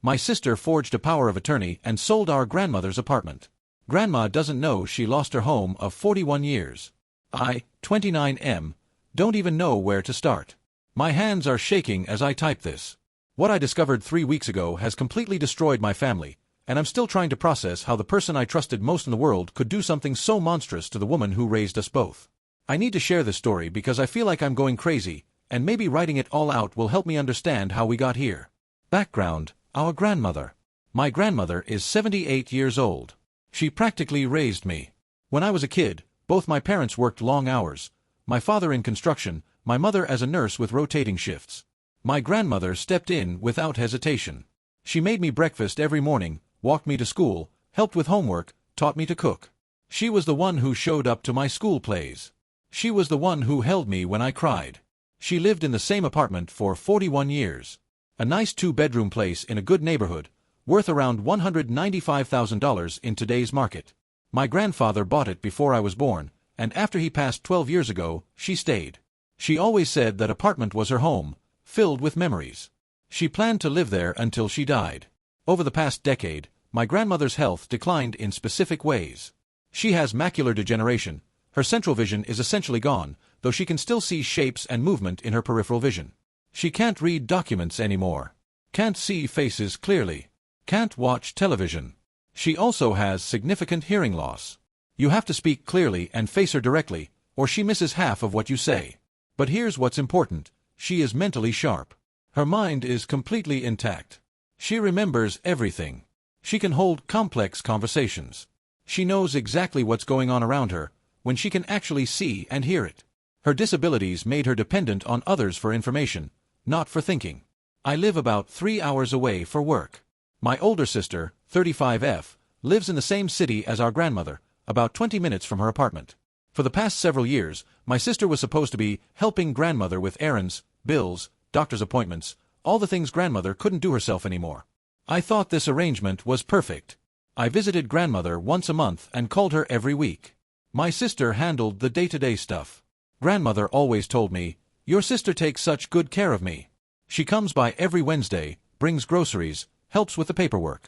My sister forged a power of attorney and sold our grandmother's apartment. Grandma doesn't know she lost her home of 41 years. I, 29M, don't even know where to start. My hands are shaking as I type this. What I discovered 3 weeks ago has completely destroyed my family, and I'm still trying to process how the person I trusted most in the world could do something so monstrous to the woman who raised us both. I need to share this story because I feel like I'm going crazy, and maybe writing it all out will help me understand how we got here. Background: our grandmother. My grandmother is 78 years old. She practically raised me. When I was a kid, both my parents worked long hours, my father in construction, my mother as a nurse with rotating shifts. My grandmother stepped in without hesitation. She made me breakfast every morning, walked me to school, helped with homework, taught me to cook. She was the one who showed up to my school plays. She was the one who held me when I cried. She lived in the same apartment for 41 years. A nice 2-bedroom place in a good neighborhood, worth around $195,000 in today's market. My grandfather bought it before I was born, and after he passed 12 years ago, she stayed. She always said that apartment was her home, filled with memories. She planned to live there until she died. Over the past decade, my grandmother's health declined in specific ways. She has macular degeneration. Her central vision is essentially gone, though she can still see shapes and movement in her peripheral vision. She can't read documents anymore. Can't see faces clearly. Can't watch television. She also has significant hearing loss. You have to speak clearly and face her directly, or she misses half of what you say. But here's what's important: she is mentally sharp. Her mind is completely intact. She remembers everything. She can hold complex conversations. She knows exactly what's going on around her, when she can actually see and hear it. Her disabilities made her dependent on others for information, not for thinking. I live about 3 hours away for work. My older sister, 35F, lives in the same city as our grandmother, about 20 minutes from her apartment. For the past several years, my sister was supposed to be helping grandmother with errands, bills, doctor's appointments, all the things grandmother couldn't do herself anymore. I thought this arrangement was perfect. I visited grandmother once a month and called her every week. My sister handled the day-to-day stuff. Grandmother always told me, "Your sister takes such good care of me. She comes by every Wednesday, brings groceries, helps with the paperwork."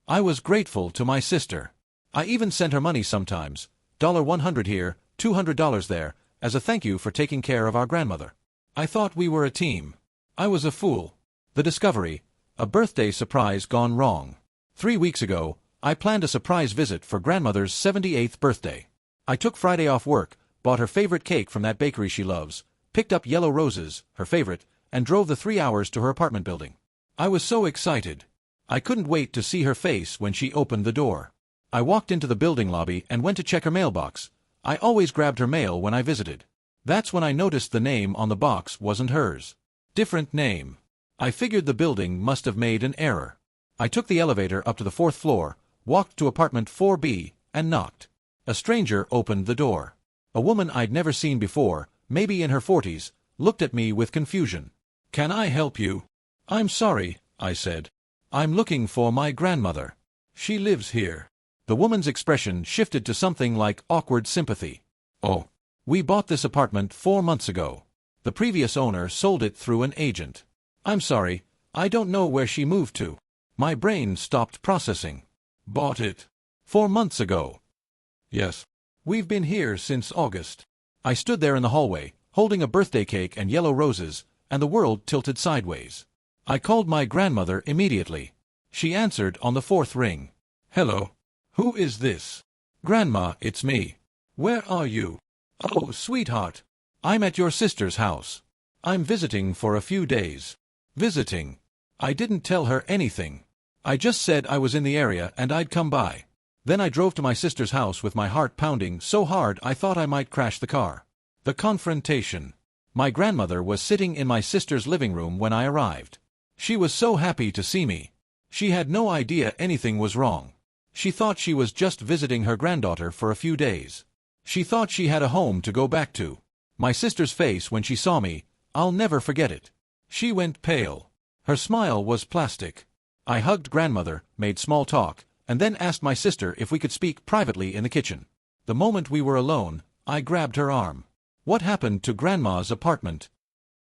I was grateful to my sister. I even sent her money sometimes, $100 here, $200 there, as a thank you for taking care of our grandmother. I thought we were a team. I was a fool. The discovery: a birthday surprise gone wrong. 3 weeks ago, I planned a surprise visit for grandmother's 78th birthday. I took Friday off work, bought her favorite cake from that bakery she loves, picked up yellow roses, her favorite, and drove the 3 hours to her apartment building. I was so excited. I couldn't wait to see her face when she opened the door. I walked into the building lobby and went to check her mailbox. I always grabbed her mail when I visited. That's when I noticed the name on the box wasn't hers. Different name. I figured the building must have made an error. I took the elevator up to the 4th floor, walked to apartment 4B, and knocked. A stranger opened the door. A woman I'd never seen before, maybe in her 40s, looked at me with confusion. "Can I help you?" "I'm sorry," I said. "I'm looking for my grandmother. She lives here." The woman's expression shifted to something like awkward sympathy. "Oh, we bought this apartment 4 months ago. The previous owner sold it through an agent. I'm sorry, I don't know where she moved to." My brain stopped processing. "Bought it 4 months ago?" "Yes. We've been here since August." I stood there in the hallway, holding a birthday cake and yellow roses, and the world tilted sideways. I called my grandmother immediately. She answered on the 4th ring. "Hello. Who is this?" "Grandma, it's me." "Where are you?" "Oh, sweetheart. I'm at your sister's house. I'm visiting for a few days." "Visiting?" I didn't tell her anything. I just said I was in the area and I'd come by. Then I drove to my sister's house with my heart pounding so hard I thought I might crash the car. The confrontation. My grandmother was sitting in my sister's living room when I arrived. She was so happy to see me. She had no idea anything was wrong. She thought she was just visiting her granddaughter for a few days. She thought she had a home to go back to. My sister's face when she saw me, I'll never forget it. She went pale. Her smile was plastic. I hugged grandmother, made small talk, and then asked my sister if we could speak privately in the kitchen. The moment we were alone, I grabbed her arm. "What happened to Grandma's apartment?"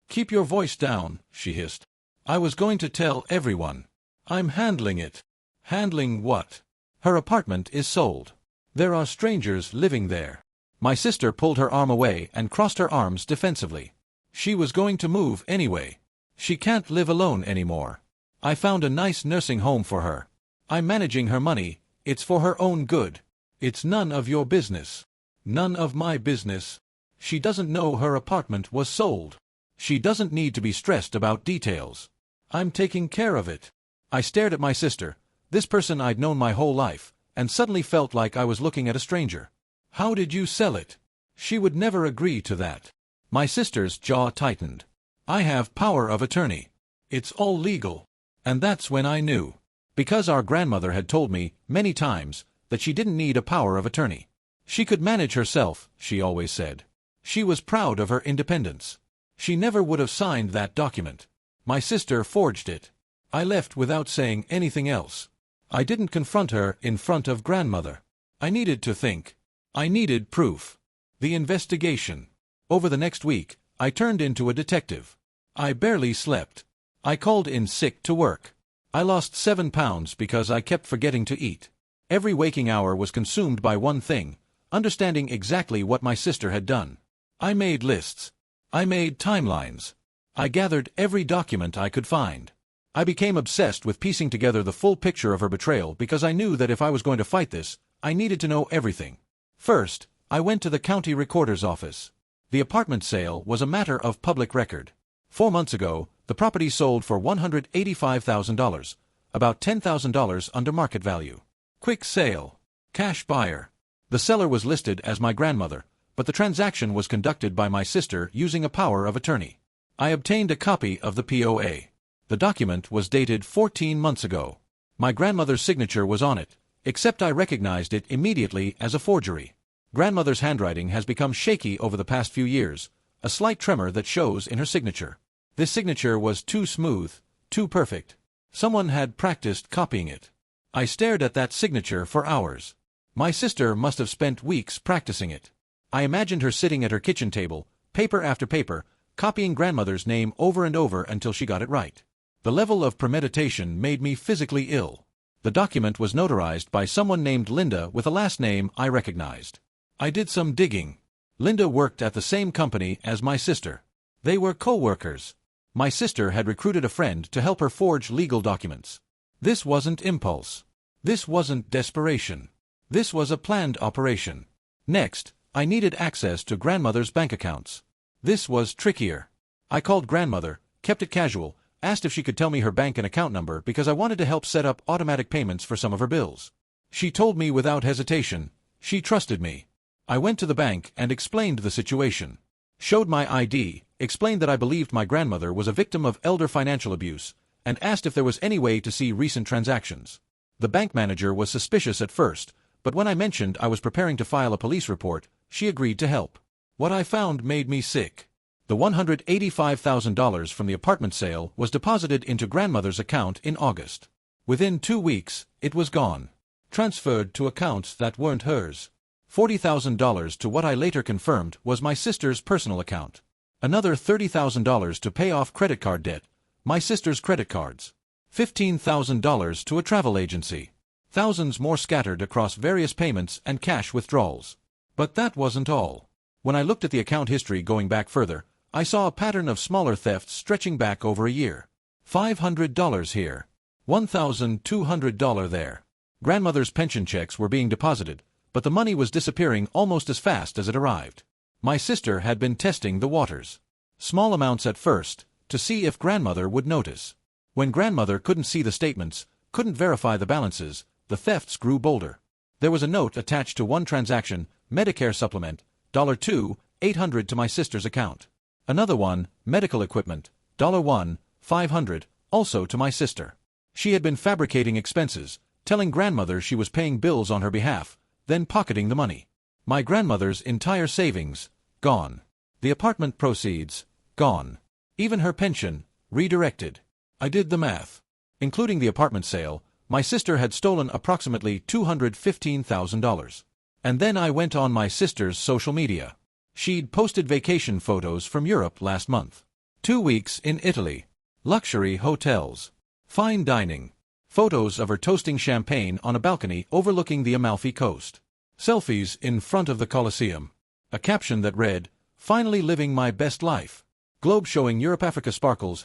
"Keep your voice down," she hissed. "I was going to tell everyone." I'm handling it. Handling what? Her apartment is sold. There are strangers living there. My sister pulled her arm away and crossed her arms defensively. She was going to move anyway. She can't live alone anymore. I found a nice nursing home for her. I'm managing her money. It's for her own good. It's none of your business. None of my business. She doesn't know her apartment was sold. She doesn't need to be stressed about details. I'm taking care of it. I stared at my sister, this person I'd known my whole life, and suddenly felt like I was looking at a stranger. How did you sell it? She would never agree to that. My sister's jaw tightened. I have power of attorney. It's all legal. And that's when I knew. Because our grandmother had told me, many times, that she didn't need a power of attorney. She could manage herself, she always said. She was proud of her independence. She never would have signed that document. My sister forged it. I left without saying anything else. I didn't confront her in front of grandmother. I needed to think. I needed proof. The investigation. Over the next week, I turned into a detective. I barely slept. I called in sick to work. I lost 7 pounds because I kept forgetting to eat. Every waking hour was consumed by one thing, understanding exactly what my sister had done. I made lists. I made timelines. I gathered every document I could find. I became obsessed with piecing together the full picture of her betrayal because I knew that if I was going to fight this, I needed to know everything. First, I went to the county recorder's office. The apartment sale was a matter of public record. 4 months ago, the property sold for $185,000, about $10,000 under market value. Quick sale. Cash buyer. The seller was listed as my grandmother, but the transaction was conducted by my sister using a power of attorney. I obtained a copy of the POA. The document was dated 14 months ago. My grandmother's signature was on it, except I recognized it immediately as a forgery. Grandmother's handwriting has become shaky over the past few years, a slight tremor that shows in her signature. This signature was too smooth, too perfect. Someone had practiced copying it. I stared at that signature for hours. My sister must have spent weeks practicing it. I imagined her sitting at her kitchen table, paper after paper, copying grandmother's name over and over until she got it right. The level of premeditation made me physically ill. The document was notarized by someone named Linda with a last name I recognized. I did some digging. Linda worked at the same company as my sister. They were co-workers. My sister had recruited a friend to help her forge legal documents. This wasn't impulse. This wasn't desperation. This was a planned operation. Next, I needed access to grandmother's bank accounts. This was trickier. I called grandmother, kept it casual, asked if she could tell me her bank and account number because I wanted to help set up automatic payments for some of her bills. She told me without hesitation. She trusted me. I went to the bank and explained the situation. Showed my ID, explained that I believed my grandmother was a victim of elder financial abuse, and asked if there was any way to see recent transactions. The bank manager was suspicious at first, but when I mentioned I was preparing to file a police report, she agreed to help. What I found made me sick. The $185,000 from the apartment sale was deposited into grandmother's account in August. Within 2 weeks, it was gone. Transferred to accounts that weren't hers. $40,000 to what I later confirmed was my sister's personal account. Another $30,000 to pay off credit card debt, my sister's credit cards. $15,000 to a travel agency. Thousands more scattered across various payments and cash withdrawals. But that wasn't all. When I looked at the account history going back further, I saw a pattern of smaller thefts stretching back over a year. $500 here. $1,200 there. Grandmother's pension checks were being deposited, but the money was disappearing almost as fast as it arrived. My sister had been testing the waters. Small amounts at first, to see if grandmother would notice. When grandmother couldn't see the statements, couldn't verify the balances, the thefts grew bolder. There was a note attached to one transaction, Medicare supplement, $2, $800 to my sister's account. Another one, medical equipment, $1, $500, also to my sister. She had been fabricating expenses, telling grandmother she was paying bills on her behalf, then pocketing the money. My grandmother's entire savings, gone. The apartment proceeds, gone. Even her pension, redirected. I did the math. Including the apartment sale, my sister had stolen approximately $215,000. And then I went on my sister's social media. She'd posted vacation photos from Europe last month. 2 weeks in Italy. Luxury hotels. Fine dining. Photos of her toasting champagne on a balcony overlooking the Amalfi Coast. Selfies in front of the Colosseum. A caption that read, "Finally living my best life." Globe showing Europe-Africa sparkles,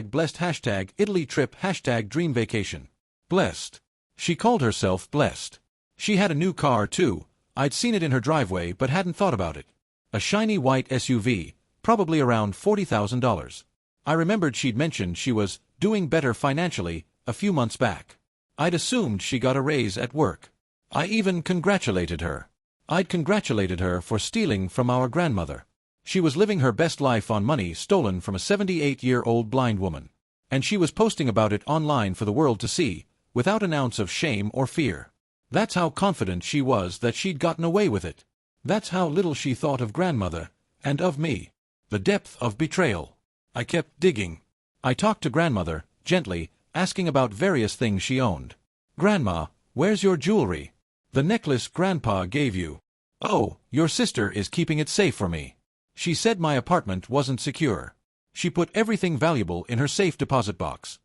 #blessed, #Italy trip, #dream vacation. Blessed. She called herself blessed. She had a new car too. I'd seen it in her driveway but hadn't thought about it. A shiny white SUV, probably around $40,000. I remembered she'd mentioned she was doing better financially a few months back. I'd assumed she got a raise at work. I even congratulated her. I'd congratulated her for stealing from our grandmother. She was living her best life on money stolen from a 78-year-old blind woman. And she was posting about it online for the world to see, without an ounce of shame or fear. That's how confident she was that she'd gotten away with it. That's how little she thought of grandmother, and of me. The depth of betrayal. I kept digging. I talked to grandmother, gently, asking about various things she owned. "Grandma, where's your jewelry? The necklace Grandpa gave you." "Oh, your sister is keeping it safe for me. She said my apartment wasn't secure. She put everything valuable in her safe deposit box."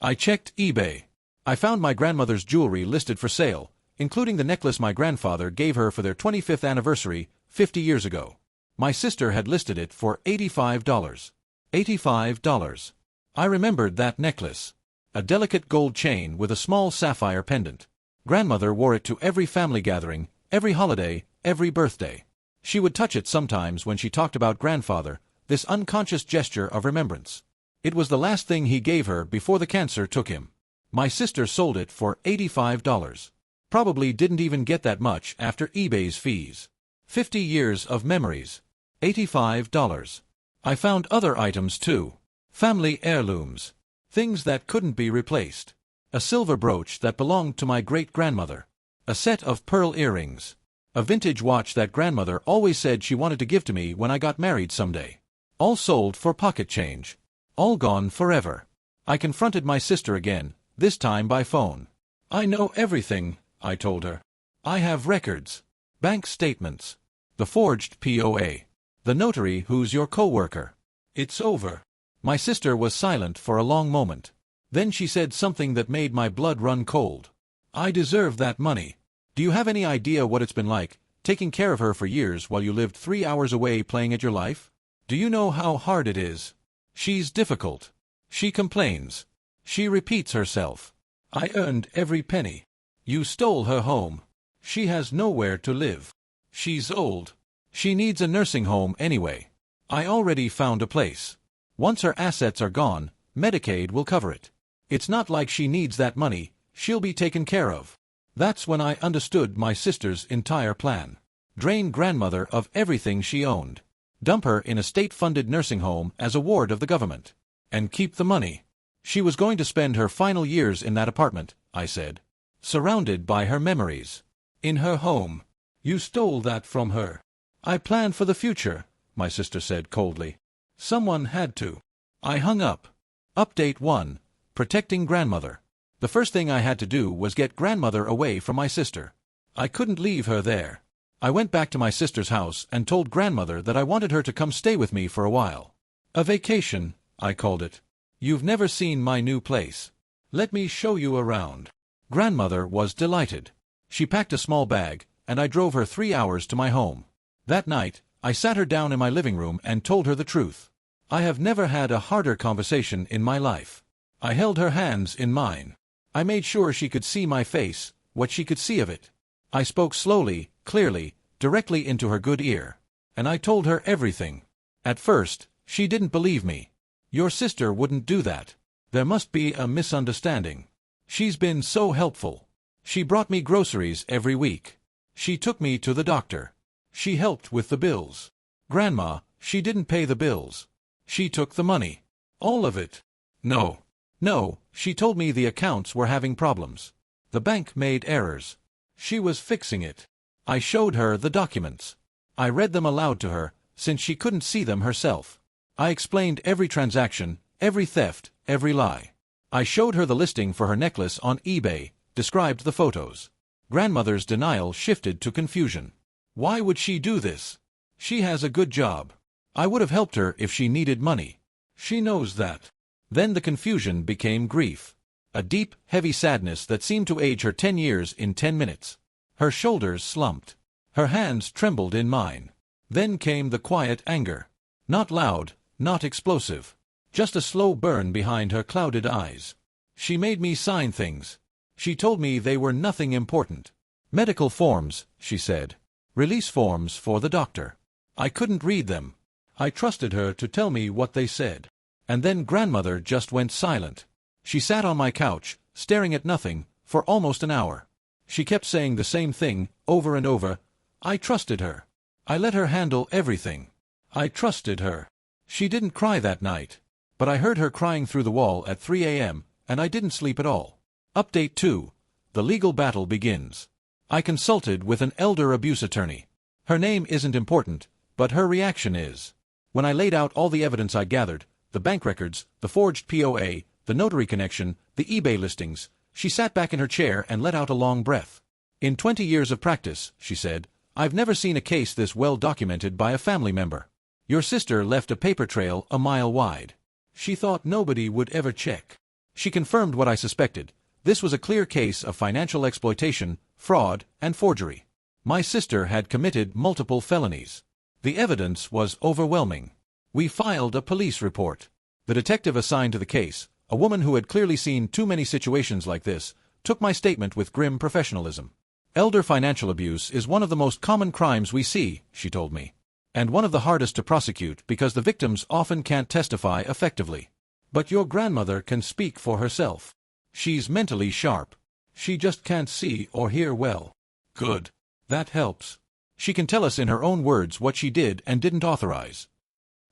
I checked eBay. I found my grandmother's jewelry listed for sale, including the necklace my grandfather gave her for their 25th anniversary, 50 years ago. My sister had listed it for $85. $85. I remembered that necklace. A delicate gold chain with a small sapphire pendant. Grandmother wore it to every family gathering, every holiday, every birthday. She would touch it sometimes when she talked about grandfather, this unconscious gesture of remembrance. It was the last thing he gave her before the cancer took him. My sister sold it for $85. Probably didn't even get that much after eBay's fees. 50 years of memories. $85. I found other items too. Family heirlooms. Things that couldn't be replaced. A silver brooch that belonged to my great-grandmother. A set of pearl earrings. A vintage watch that grandmother always said she wanted to give to me when I got married someday. All sold for pocket change. All gone forever. I confronted my sister again, this time by phone. "I know everything," I told her. "I have records. Bank statements. The forged POA. The notary who's your co-worker. It's over." My sister was silent for a long moment. Then she said something that made my blood run cold. "I deserve that money. Do you have any idea what it's been like, taking care of her for years while you lived 3 hours away playing at your life? Do you know how hard it is? She's difficult. She complains. She repeats herself. I earned every penny. You stole her home. She has nowhere to live. She's old. She needs a nursing home anyway. I already found a place. Once her assets are gone, Medicaid will cover it. It's not like she needs that money, she'll be taken care of." That's when I understood my sister's entire plan. Drain grandmother of everything she owned. Dump her in a state-funded nursing home as a ward of the government. And keep the money. She was going to spend her final years in that apartment, I said. Surrounded by her memories. In her home. You stole that from her. I planned for the future, my sister said coldly. Someone had to. I hung up. Update 1. Protecting grandmother. The first thing I had to do was get grandmother away from my sister. I couldn't leave her there. I went back to my sister's house and told grandmother that I wanted her to come stay with me for a while. A vacation, I called it. You've never seen my new place. Let me show you around. Grandmother was delighted. She packed a small bag, and I drove her 3 hours to my home. That night, I sat her down in my living room and told her the truth. I have never had a harder conversation in my life. I held her hands in mine. I made sure she could see my face, what she could see of it. I spoke slowly, clearly, directly into her good ear. And I told her everything. At first, she didn't believe me. Your sister wouldn't do that. There must be a misunderstanding. She's been so helpful. She brought me groceries every week. She took me to the doctor. She helped with the bills. Grandma, she didn't pay the bills. She took the money. All of it. No, she told me the accounts were having problems. The bank made errors. She was fixing it. I showed her the documents. I read them aloud to her, since she couldn't see them herself. I explained every transaction, every theft, every lie. I showed her the listing for her necklace on eBay, described the photos. Grandmother's denial shifted to confusion. Why would she do this? She has a good job. I would have helped her if she needed money. She knows that. Then the confusion became grief. A deep, heavy sadness that seemed to age her 10 years in 10 minutes. Her shoulders slumped. Her hands trembled in mine. Then came the quiet anger. Not loud, not explosive. Just a slow burn behind her clouded eyes. She made me sign things. She told me they were nothing important. Medical forms, she said. Release forms for the doctor. I couldn't read them. I trusted her to tell me what they said. And then grandmother just went silent. She sat on my couch, staring at nothing, for almost an hour. She kept saying the same thing, over and over. I trusted her. I let her handle everything. I trusted her. She didn't cry that night. But I heard her crying through the wall at 3 a.m., and I didn't sleep at all. Update 2. The legal battle begins. I consulted with an elder abuse attorney. Her name isn't important, but her reaction is. When I laid out all the evidence I gathered, the bank records, the forged POA, the notary connection, the eBay listings, she sat back in her chair and let out a long breath. In 20 years of practice, she said, I've never seen a case this well documented by a family member. Your sister left a paper trail a mile wide. She thought nobody would ever check. She confirmed what I suspected. This was a clear case of financial exploitation, fraud, and forgery. My sister had committed multiple felonies. The evidence was overwhelming. We filed a police report. The detective assigned to the case, a woman who had clearly seen too many situations like this, took my statement with grim professionalism. Elder financial abuse is one of the most common crimes we see, she told me. And one of the hardest to prosecute because the victims often can't testify effectively. But your grandmother can speak for herself. She's mentally sharp. She just can't see or hear well. Good. That helps. She can tell us in her own words what she did and didn't authorize.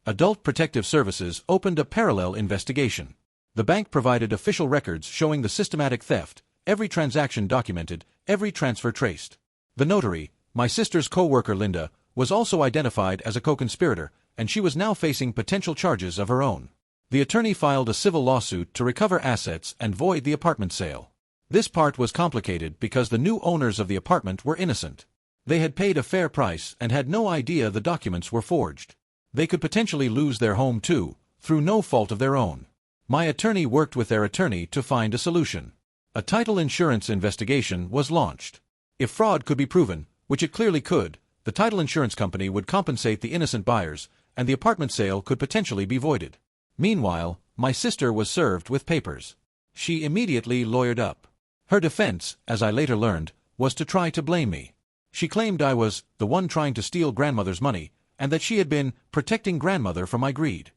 Adult Protective Services opened a parallel investigation. The bank provided official records showing the systematic theft, every transaction documented, every transfer traced. The notary, my sister's co-worker Linda, was also identified as a co-conspirator, and she was now facing potential charges of her own. The attorney filed a civil lawsuit to recover assets and void the apartment sale. This part was complicated because the new owners of the apartment were innocent. They had paid a fair price and had no idea the documents were forged. They could potentially lose their home too, through no fault of their own. My attorney worked with their attorney to find a solution. A title insurance investigation was launched. If fraud could be proven, which it clearly could, the title insurance company would compensate the innocent buyers, and the apartment sale could potentially be voided. Meanwhile, my sister was served with papers. She immediately lawyered up. Her defense, as I later learned, was to try to blame me. She claimed I was the one trying to steal grandmother's money, and that she had been protecting grandmother from my greed.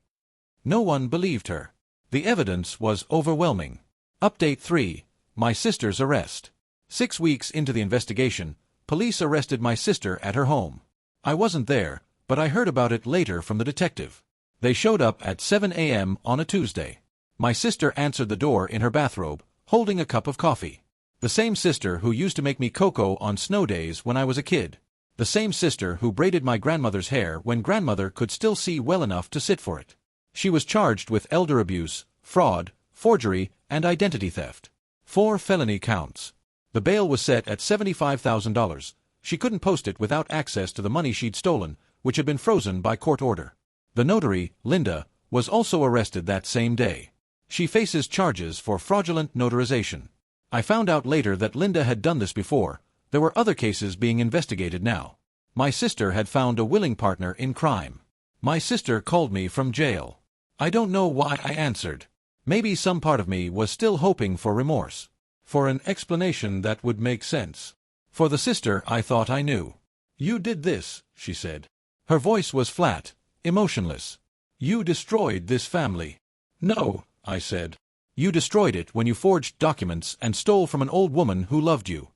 No one believed her. The evidence was overwhelming. Update 3. My sister's arrest. 6 weeks into the investigation, police arrested my sister at her home. I wasn't there, but I heard about it later from the detective. They showed up at 7 a.m. on a Tuesday. My sister answered the door in her bathrobe, holding a cup of coffee. The same sister who used to make me cocoa on snow days when I was a kid. The same sister who braided my grandmother's hair when grandmother could still see well enough to sit for it. She was charged with elder abuse, fraud, forgery, and identity theft. 4 felony counts. The bail was set at $75,000. She couldn't post it without access to the money she'd stolen, which had been frozen by court order. The notary, Linda, was also arrested that same day. She faces charges for fraudulent notarization. I found out later that Linda had done this before. There were other cases being investigated now. My sister had found a willing partner in crime. My sister called me from jail. I don't know why I answered. Maybe some part of me was still hoping for remorse. For an explanation that would make sense. For the sister I thought I knew. You did this, she said. Her voice was flat, emotionless. You destroyed this family. No, I said. You destroyed it when you forged documents and stole from an old woman who loved you.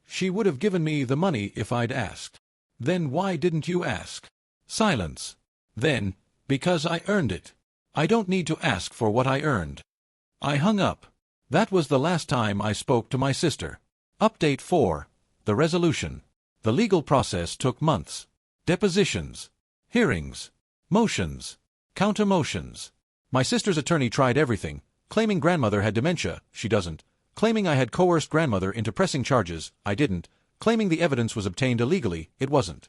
She would have given me the money if I'd asked. Then why didn't you ask? Silence. Then, because I earned it. I don't need to ask for what I earned. I hung up. That was the last time I spoke to my sister. Update 4. The resolution. The legal process took months. Depositions. Hearings. Motions. Counter-motions. My sister's attorney tried everything, claiming grandmother had dementia, she doesn't, claiming I had coerced grandmother into pressing charges, I didn't, claiming the evidence was obtained illegally, it wasn't.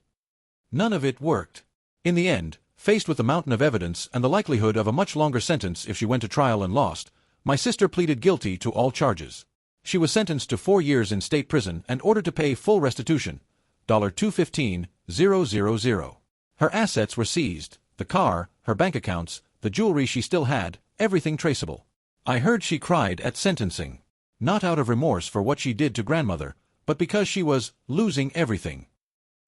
None of it worked. In the end, faced with the mountain of evidence and the likelihood of a much longer sentence if she went to trial and lost, My sister pleaded guilty to all charges. She was sentenced to 4 years in state prison and ordered to pay full restitution, $215,000. Her assets were seized, the car, her bank accounts, the jewelry she still had, everything traceable. I heard she cried at sentencing. Not out of remorse for what she did to grandmother, but because she was losing everything.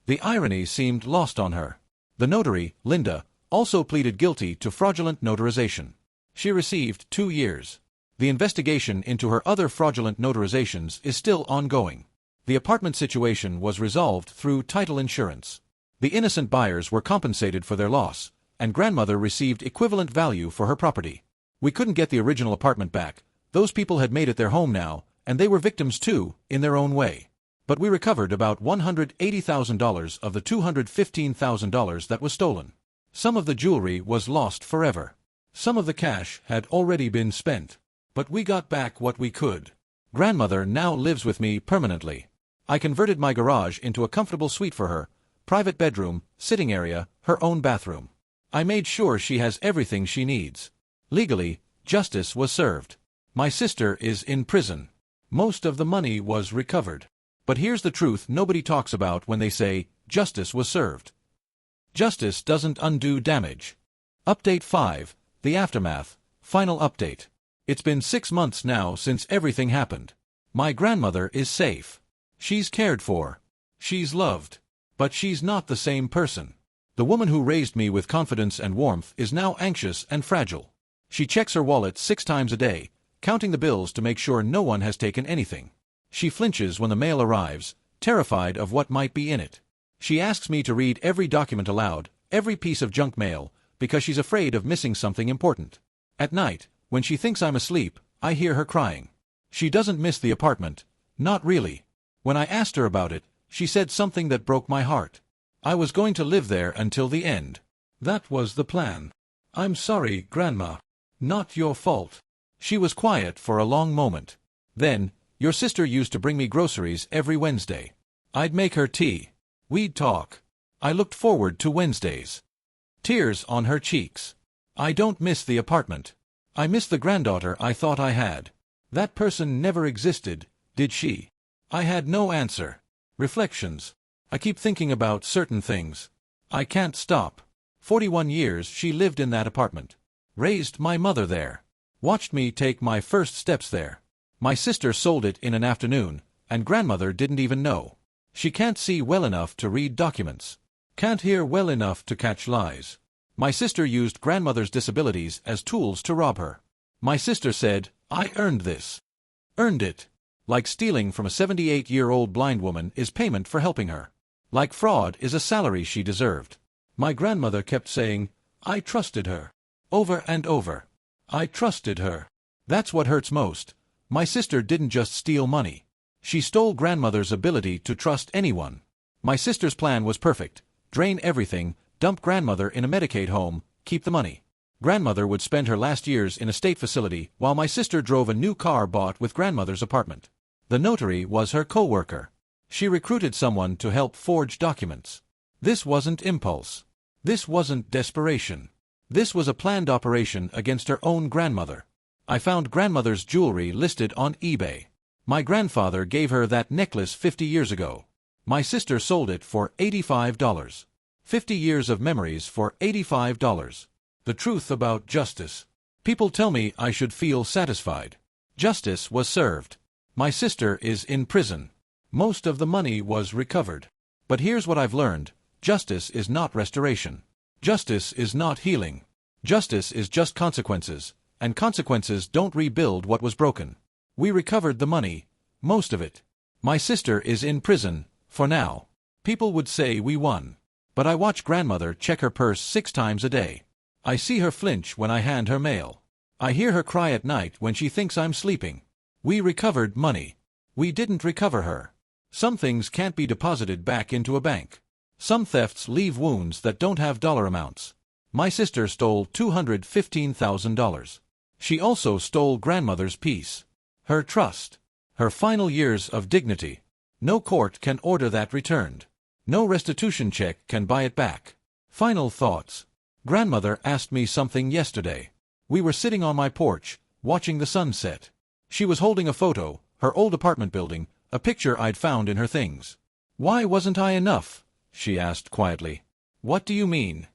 The irony seemed lost on her. The notary, Linda, also pleaded guilty to fraudulent notarization. She received 2 years. The investigation into her other fraudulent notarizations is still ongoing. The apartment situation was resolved through title insurance. The innocent buyers were compensated for their loss, and grandmother received equivalent value for her property. We couldn't get the original apartment back. Those people had made it their home now, and they were victims too, in their own way. But we recovered about $180,000 of the $215,000 that was stolen. Some of the jewelry was lost forever. Some of the cash had already been spent. But we got back what we could. Grandmother now lives with me permanently. I converted my garage into a comfortable suite for her, private bedroom, sitting area, her own bathroom. I made sure she has everything she needs. Legally, justice was served. My sister is in prison. Most of the money was recovered. But here's the truth nobody talks about when they say, justice was served. Justice doesn't undo damage. Update 5, the aftermath, final update. It's been 6 months now since everything happened. My grandmother is safe. She's cared for. She's loved. But she's not the same person. The woman who raised me with confidence and warmth is now anxious and fragile. She checks her wallet 6 times a day, counting the bills to make sure no one has taken anything. She flinches when the mail arrives, terrified of what might be in it. She asks me to read every document aloud, every piece of junk mail, because she's afraid of missing something important. At night, when she thinks I'm asleep, I hear her crying. She doesn't miss the apartment. Not really. When I asked her about it, she said something that broke my heart. I was going to live there until the end. That was the plan. I'm sorry, Grandma. Not your fault. She was quiet for a long moment. Then, your sister used to bring me groceries every Wednesday. I'd make her tea. We'd talk. I looked forward to Wednesdays. Tears on her cheeks. I don't miss the apartment. I miss the granddaughter I thought I had. That person never existed, did she? I had no answer. Reflections. I keep thinking about certain things. I can't stop. 41 years she lived in that apartment. Raised my mother there. Watched me take my first steps there. My sister sold it in an afternoon, and grandmother didn't even know. She can't see well enough to read documents. Can't hear well enough to catch lies. My sister used grandmother's disabilities as tools to rob her. My sister said, I earned this. Earned it. Like stealing from a 78-year-old blind woman is payment for helping her. Like fraud is a salary she deserved. My grandmother kept saying, I trusted her. Over and over. I trusted her. That's what hurts most. My sister didn't just steal money. She stole grandmother's ability to trust anyone. My sister's plan was perfect. Drain everything, dump grandmother in a Medicaid home, keep the money. Grandmother would spend her last years in a state facility while my sister drove a new car bought with grandmother's apartment. The notary was her co-worker. She recruited someone to help forge documents. This wasn't impulse. This wasn't desperation. This was a planned operation against her own grandmother. I found grandmother's jewelry listed on eBay. My grandfather gave her that necklace 50 years ago. My sister sold it for $85. 50 years of memories for $85. The truth about justice. People tell me I should feel satisfied. Justice was served. My sister is in prison. Most of the money was recovered. But here's what I've learned. Justice is not restoration. Justice is not healing. Justice is just consequences, and consequences don't rebuild what was broken. We recovered the money, most of it. My sister is in prison, for now. People would say we won. But I watch grandmother check her purse 6 times a day. I see her flinch when I hand her mail. I hear her cry at night when she thinks I'm sleeping. We recovered money. We didn't recover her. Some things can't be deposited back into a bank. Some thefts leave wounds that don't have dollar amounts. My sister stole $215,000. She also stole grandmother's peace. Her trust. Her final years of dignity. No court can order that returned. No restitution check can buy it back. Final thoughts. Grandmother asked me something yesterday. We were sitting on my porch, watching the sunset. She was holding a photo, her old apartment building, a picture I'd found in her things. "Why wasn't I enough?" she asked quietly. "What do you mean?"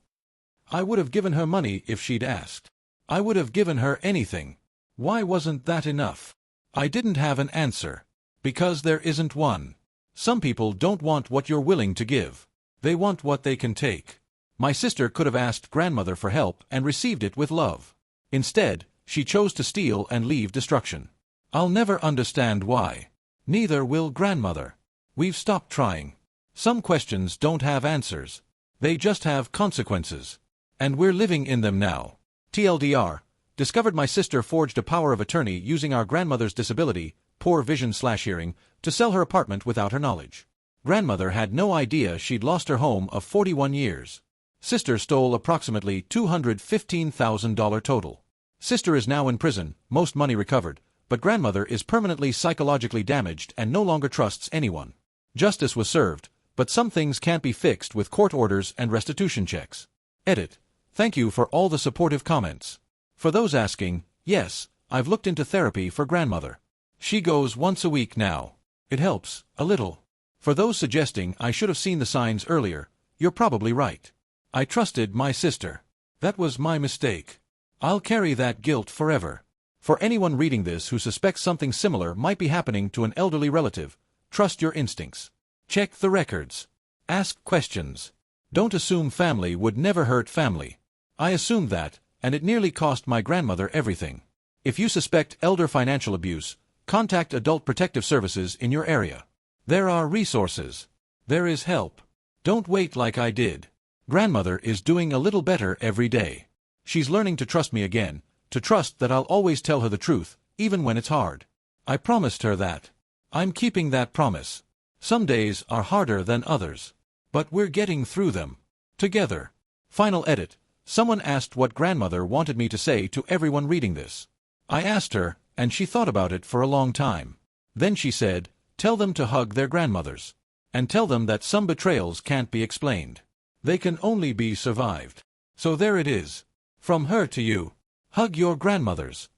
"I would have given her money if she'd asked. I would have given her anything. Why wasn't that enough?" I didn't have an answer. Because there isn't one. Some people don't want what you're willing to give. They want what they can take. My sister could have asked grandmother for help and received it with love. Instead, she chose to steal and leave destruction. I'll never understand why. Neither will grandmother. We've stopped trying. Some questions don't have answers. They just have consequences. And we're living in them now. TLDR, discovered my sister forged a power of attorney using our grandmother's disability, poor vision/hearing, to sell her apartment without her knowledge. Grandmother had no idea she'd lost her home of 41 years. Sister stole approximately $215,000 total. Sister is now in prison, most money recovered, but grandmother is permanently psychologically damaged and no longer trusts anyone. Justice was served, but some things can't be fixed with court orders and restitution checks. Edit. Thank you for all the supportive comments. For those asking, yes, I've looked into therapy for grandmother. She goes once a week now. It helps, a little. For those suggesting I should have seen the signs earlier, you're probably right. I trusted my sister. That was my mistake. I'll carry that guilt forever. For anyone reading this who suspects something similar might be happening to an elderly relative, trust your instincts. Check the records. Ask questions. Don't assume family would never hurt family. I assumed that, and it nearly cost my grandmother everything. If you suspect elder financial abuse, contact Adult Protective Services in your area. There are resources. There is help. Don't wait like I did. Grandmother is doing a little better every day. She's learning to trust me again, to trust that I'll always tell her the truth, even when it's hard. I promised her that. I'm keeping that promise. Some days are harder than others. But we're getting through them. Together. Final edit. Someone asked what grandmother wanted me to say to everyone reading this. I asked her, and she thought about it for a long time. Then she said, tell them to hug their grandmothers. And tell them that some betrayals can't be explained. They can only be survived. So there it is. From her to you. Hug your grandmothers.